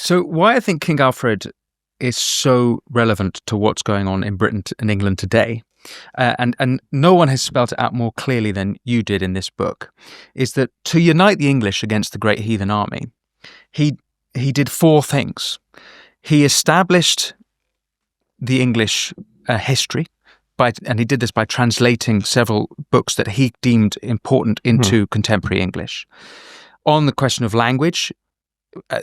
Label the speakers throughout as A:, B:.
A: So why I think King Alfred is so relevant to what's going on in Britain and England today, and no one has spelled it out more clearly than you did in this book, is that to unite the English against the Great Heathen Army, he did four things. He established the English history, and he did this by translating several books that he deemed important into contemporary English. On the question of language,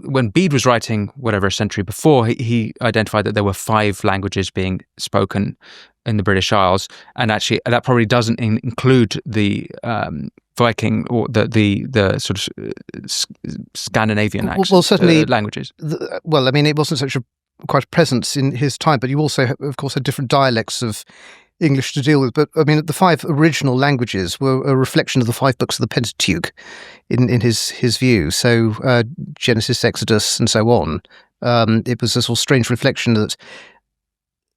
A: when Bede was writing, whatever, a century before, he identified that there were 5 languages being spoken in the British Isles, and actually that probably doesn't include the Viking or the sort of Scandinavian
B: certainly
A: languages.
B: It wasn't such a quite a presence in his time, but you also, of course, had different dialects of English to deal with. But I mean, the 5 original languages were a reflection of the 5 books of the Pentateuch in his view. So Genesis, Exodus, and so on. It was a sort of strange reflection that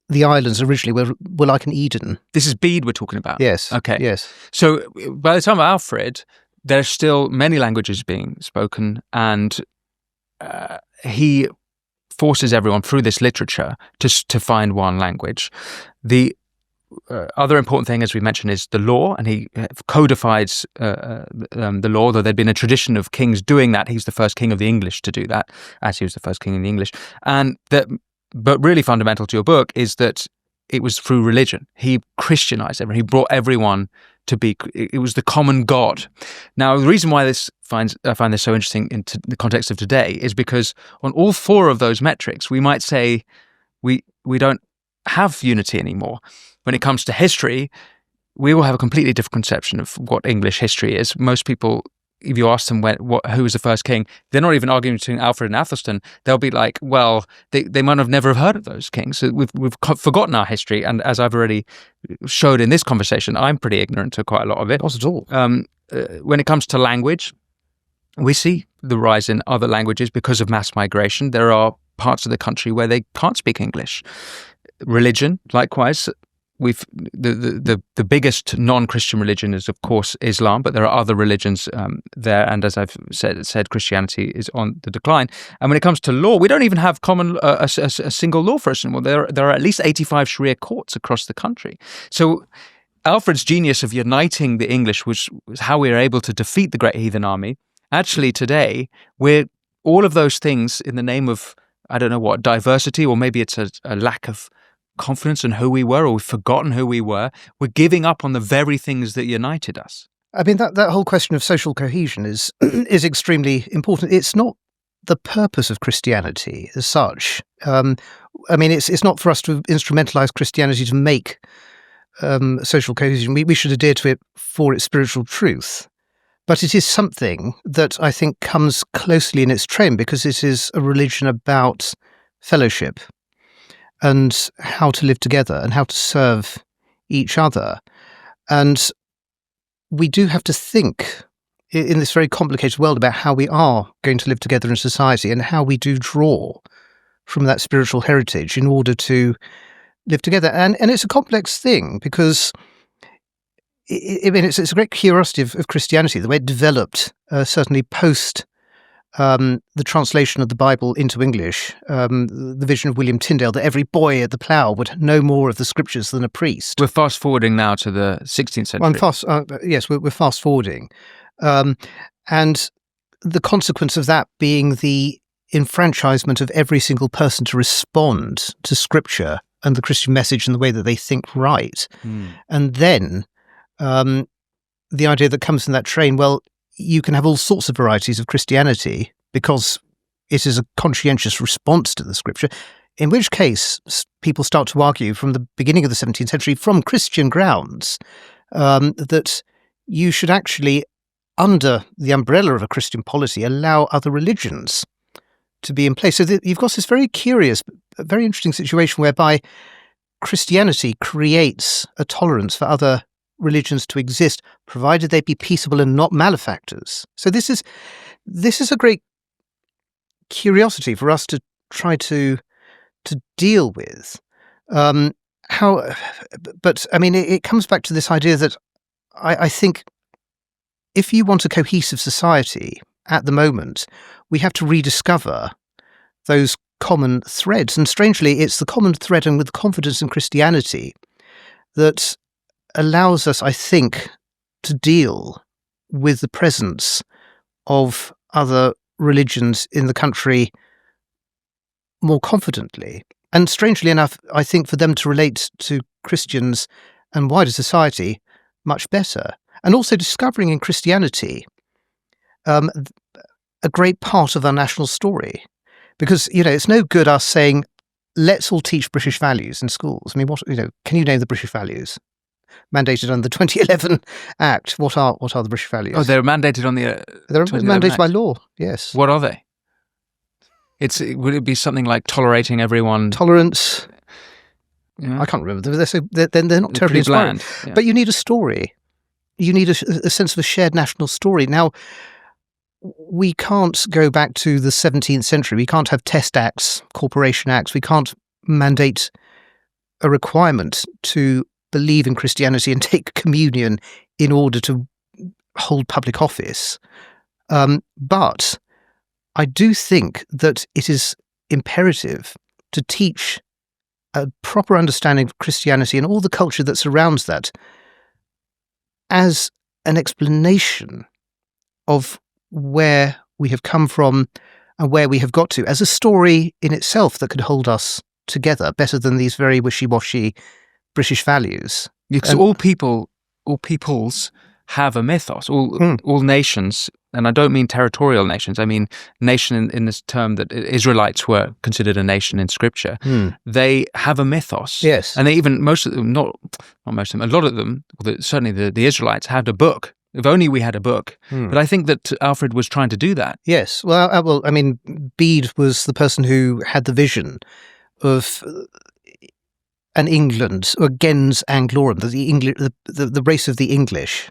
B: the islands originally were like an Eden.
A: This is Bede we're talking about?
B: Yes.
A: Okay.
B: Yes.
A: So by the time of Alfred, there's still many languages being spoken, and he forces everyone through this literature to find one language. The other important thing, as we mentioned, is the law, and he codifies the law, though there'd been a tradition of kings doing that. He's the first king of the English to do that, as he was the first king in the English. But really fundamental to your book is that it was through religion. He Christianized everyone. He brought everyone to be. It was the common God. Now, the reason why I find this so interesting in the context of today is because on all 4 of those metrics, we might say we don't have unity anymore. When it comes to history, we will have a completely different conception of what English history is. Most people, if you ask them who was the first king, they're not even arguing between Alfred and Athelstan. They'll be like, well, they might have never heard of those kings. So we've forgotten our history, and as I've already showed in this conversation, I'm pretty ignorant to quite a lot of it.
B: Not at all.
A: When it comes to language, we see the rise in other languages because of mass migration. There are parts of the country where they can't speak English. Religion, likewise. The biggest non-Christian religion is, of course, Islam, but there are other religions there, and as I've said, Christianity is on the decline. And when it comes to law, we don't even have a single law for us anymore. There are at least 85 Sharia courts across the country. So Alfred's genius of uniting the English was how we were able to defeat the Great Heathen Army. Actually, today, we're all of those things in the name of, I don't know what, diversity, or maybe it's a lack of confidence in who we were, or we've forgotten who we were. We're giving up on the very things that united us.
B: I mean, that whole question of social cohesion is extremely important. It's not the purpose of Christianity as such. It's not for us to instrumentalize Christianity to make social cohesion. We should adhere to it for its spiritual truth. But it is something that I think comes closely in its train, because it is a religion about fellowship and how to live together and how to serve each other. And we do have to think in this very complicated world about how we are going to live together in society, and how we do draw from that spiritual heritage in order to live together. And it's a complex thing, because it's a great curiosity of Christianity, the way it developed, certainly post the translation of the Bible into English, the vision of William Tyndale that every boy at the plough would know more of the scriptures than a priest.
A: We're fast forwarding now to the 16th century.
B: Yes, we're fast forwarding. And the consequence of that being the enfranchisement of every single person to respond to scripture and the Christian message in the way that they think right. And then the idea that comes from that train, well, you can have all sorts of varieties of Christianity because it is a conscientious response to the scripture, in which case people start to argue from the beginning of the 17th century, from Christian grounds, that you should actually, under the umbrella of a Christian polity, allow other religions to be in place. So you've got this very curious, very interesting situation whereby Christianity creates a tolerance for other religions to exist, provided they be peaceable and not malefactors. So this is a great curiosity for us to try to deal with. But I mean, it comes back to this idea that I think if you want a cohesive society at the moment, we have to rediscover those common threads. And strangely, it's the common thread and with confidence in Christianity that allows us, I think, to deal with the presence of other religions in the country more confidently. And strangely enough, I think for them to relate to Christians and wider society much better. And also discovering in Christianity a great part of our national story. Because, it's no good us saying, let's all teach British values in schools. I mean, can you name the British values? Mandated under the 2011 Act. What are the British values?
A: Oh, they're mandated on the
B: they're
A: 2011
B: mandated
A: Act.
B: by law, yes.
A: What are they? Would it be something like tolerating everyone?
B: Tolerance.
A: Yeah.
B: I can't remember. They're not terribly inspiring.
A: Yeah.
B: But you need a story. You need a sense of a shared national story. Now, we can't go back to the 17th century. We can't have test acts, corporation acts. We can't mandate a requirement to believe in Christianity and take communion in order to hold public office. But I do think that it is imperative to teach a proper understanding of Christianity and all the culture that surrounds that as an explanation of where we have come from and where we have got to, as a story in itself that could hold us together better than these very wishy-washy British values.
A: Because all peoples have a mythos, all nations, and I don't mean territorial nations, I mean nation in this term that Israelites were considered a nation in Scripture. They have a mythos.
B: Yes.
A: And they even, most of them, not most of them, a lot of them, certainly the Israelites had a book. If only we had a book. But I think that Alfred was trying to do that.
B: Yes. Well, I mean, Bede was the person who had the vision of an England, or gens Anglorum, the race of the English,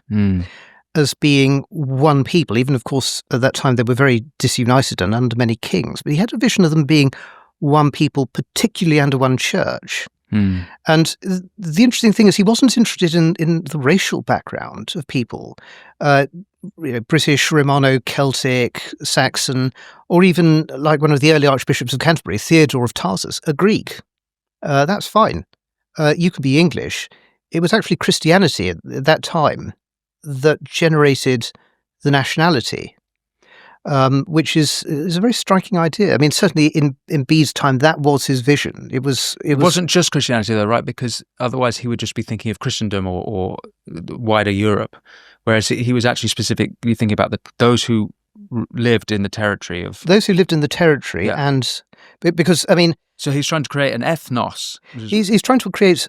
B: as being one people. Even, of course, at that time they were very disunited and under many kings. But he had a vision of them being one people, particularly under one church. And the interesting thing is he wasn't interested in the racial background of people, British, Romano, Celtic, Saxon, or even like one of the early archbishops of Canterbury, Theodore of Tarsus, a Greek. That's fine. You can be English. It was actually Christianity at that time that generated the nationality. Which is a very striking idea. I mean, certainly in Bede's time, that was his vision. It wasn't
A: just Christianity, though, right? Because otherwise he would just be thinking of Christendom or wider Europe, whereas he was actually specifically thinking about those who lived in the territory of...
B: Those who lived in the territory,
A: yeah.
B: And because, I mean...
A: So he's trying to create an ethnos.
B: He's trying to create...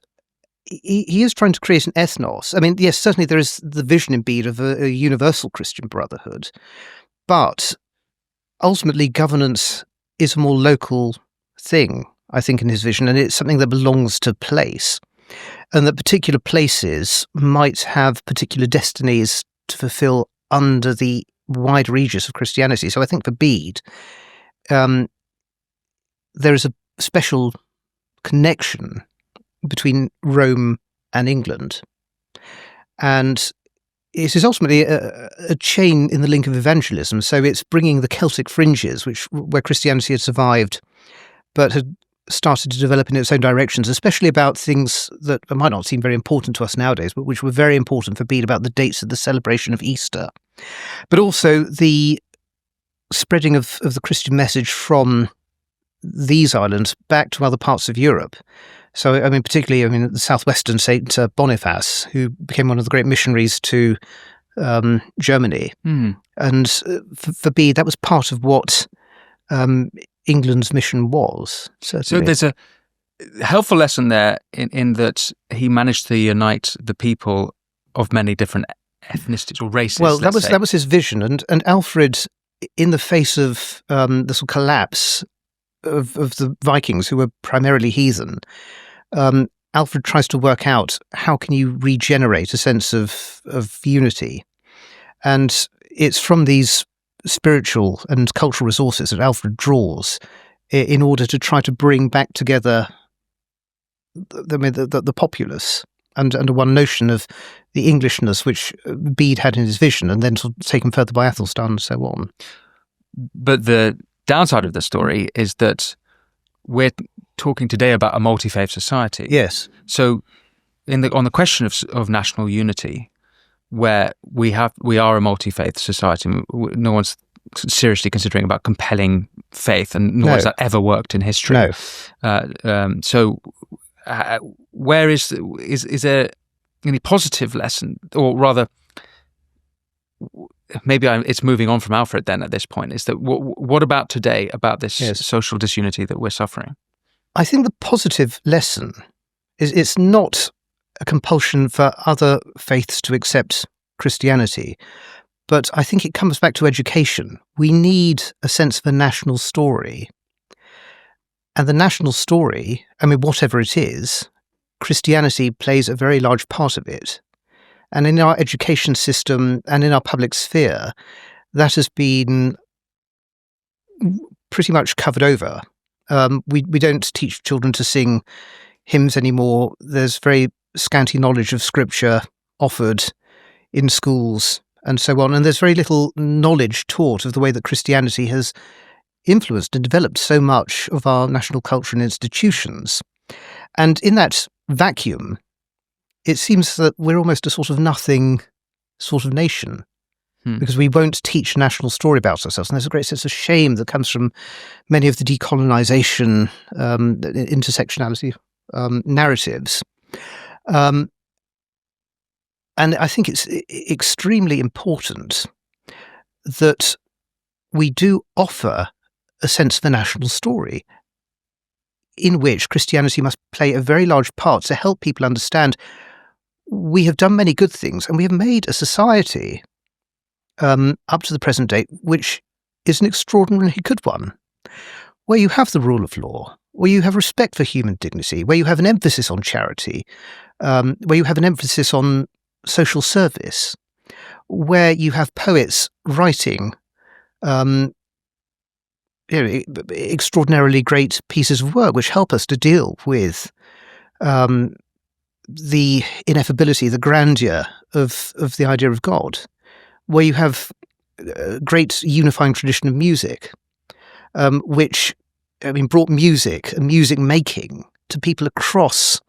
B: He is trying to create an ethnos. I mean, yes, certainly there is the vision in Bede of a universal Christian brotherhood. But ultimately, governance is a more local thing, I think, in his vision, and it's something that belongs to place, and that particular places might have particular destinies to fulfill under the wider aegis of Christianity. So I think for Bede, there is a special connection between Rome and England, and it is ultimately a chain in the link of evangelism. So it's bringing the Celtic fringes, where Christianity had survived, but had started to develop in its own directions, especially about things that might not seem very important to us nowadays, but which were very important for Bede, about the dates of the celebration of Easter. But also the spreading of the Christian message from these islands back to other parts of Europe. So, I mean, particularly, the southwestern Saint Boniface, who became one of the great missionaries to Germany. And for Bede, that was part of what England's mission was, certainly.
A: So there's a helpful lesson there in that he managed to unite the people of many different ethnicities or races.
B: Well, that was his vision. And Alfred, in the face of the sort of collapse of the Vikings, who were primarily heathen, Alfred tries to work out how can you regenerate a sense of unity. And it's from these spiritual and cultural resources that Alfred draws in order to try to bring back together the populace under one notion of the Englishness which Bede had in his vision, and then sort of taken further by Athelstan and so on.
A: But the downside of the story is that we're talking today about a multi-faith society.
B: Yes.
A: So on the question of national unity, where we are a multi-faith society, no one's seriously considering about compelling faith, and nor has that ever worked in history.
B: No.
A: Where is there any positive lesson, or rather, maybe it's moving on from Alfred then at this point, is that what about today, about this social disunity that we're suffering?
B: I think the positive lesson is it's not a compulsion for other faiths to accept Christianity, but I think it comes back to education. We need a sense of a national story. And the national story, I mean, whatever it is, Christianity plays a very large part of it. And in our education system and in our public sphere, that has been pretty much covered over. We don't teach children to sing hymns anymore. There's very scanty knowledge of scripture offered in schools and so on. And there's very little knowledge taught of the way that Christianity has influenced and developed so much of our national culture and institutions. And in that vacuum, it seems that we're almost a sort of nothing sort of nation, because we won't teach a national story about ourselves. And there's a great sense of shame that comes from many of the decolonization, intersectionality narratives. And I think it's extremely important that we do offer a sense of a national story in which Christianity must play a very large part to help people understand we have done many good things, and we have made a society up to the present date which is an extraordinarily good one, where you have the rule of law, where you have respect for human dignity, where you have an emphasis on charity, where you have an emphasis on social service, where you have poets writing extraordinarily great pieces of work which help us to deal with the ineffability, the grandeur of the idea of God, where you have a great unifying tradition of music, which brought music and music making to people across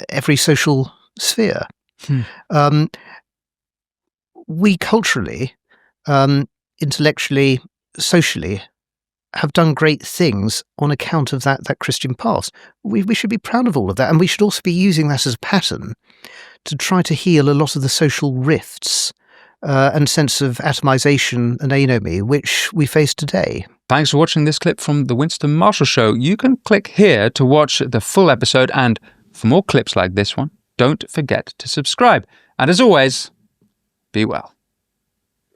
B: every social sphere. We culturally, intellectually, socially have done great things on account of that Christian past. We should be proud of all of that, and we should also be using that as a pattern to try to heal a lot of the social rifts and sense of atomization and anomy which we face today.
A: Thanks for watching this clip from The Winston Marshall Show. You can click here to watch the full episode, and for more clips like this one, don't forget to subscribe. And as always, be well.